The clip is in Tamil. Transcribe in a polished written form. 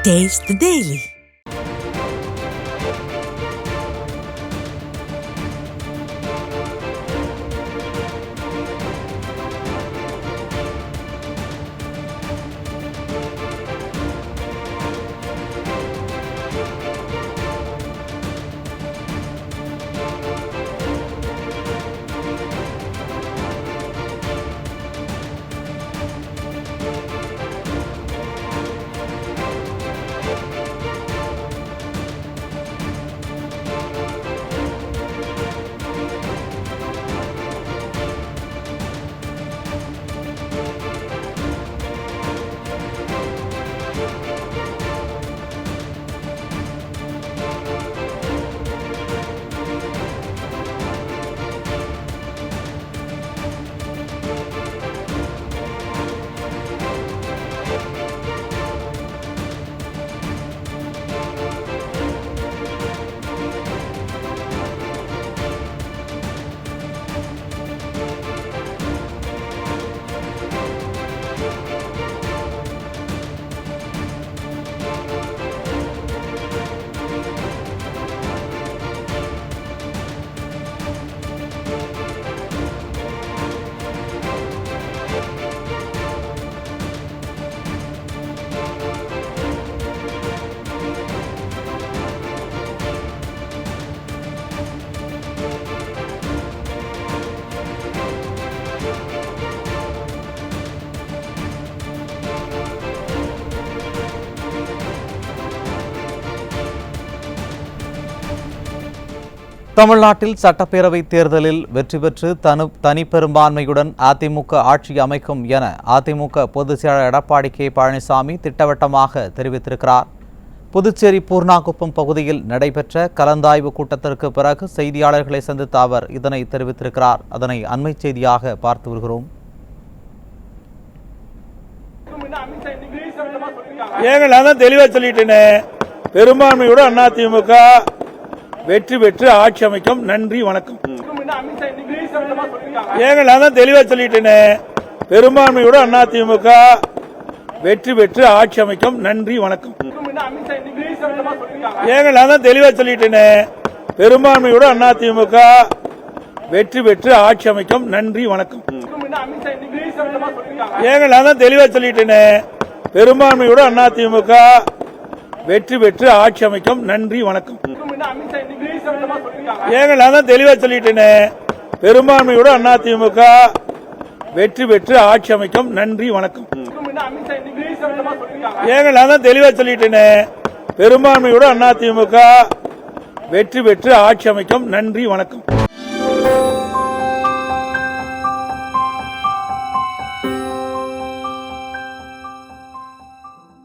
Taste the Daily. தமிழ்நாட்டில் சட்டப்பேரவை தேர்தலில் வெற்றி பெற்று தனிப்பெரும்பான்மையுடன் அதிமுக ஆட்சி அமைக்கும் என அதிமுக பொதுச் செயலாளர் எடப்பாடி கே பழனிசாமி திட்டவட்டமாக தெரிவித்திருக்கிறார். புதுச்சேரி பூர்ணாகுப்பம் பகுதியில் நடைபெற்ற கலந்தாய்வு கூட்டத்திற்கு பிறகு செய்தியாளர்களை சந்தித்த அவர் இதனை தெரிவித்திருக்கிறார். அதனை அண்மை செய்தியாக பார்த்து வருகிறோம். நான் தெளிவா சொல்லிட்டேனே, பெரும்பான்மையோட அதிமுக வெற்றி பெற்று ஆட்சி அமைக்கும். நன்றி, வணக்கம். நான் தெளிவா சொல்லிட்டேனே, பெரும்பான்மையோட அதிமுக வெற்றி பெற்று ஆட்சி அமைக்கும். நன்றி, வணக்கம். நான் தெளிவா சொல்லிட்டேனே, பெரும்பான்மையோட அதிமுக வெற்றி பெற்று ஆட்சி அமைக்கும். நன்றி, வணக்கம். நான் தெளிவா சொல்லிட்டேனே, பெரும்பான்மையோட அதிமுக வெற்றி பெற்று ஆட்சி அமைக்கும். நன்றி, வணக்கம். நான் தெளிவா சொல்லிட்டேனே, பெரும்பான்மையோட அதிமுக வெற்றி பெற்று ஆட்சி அமைக்கும். நன்றி, வணக்கம். நான் தெளிவா சொல்லிட்டேனே, பெரும்பான்மையோட அதிமுக வெற்றி பெற்று ஆட்சி அமைக்கும். நன்றி, வணக்கம்.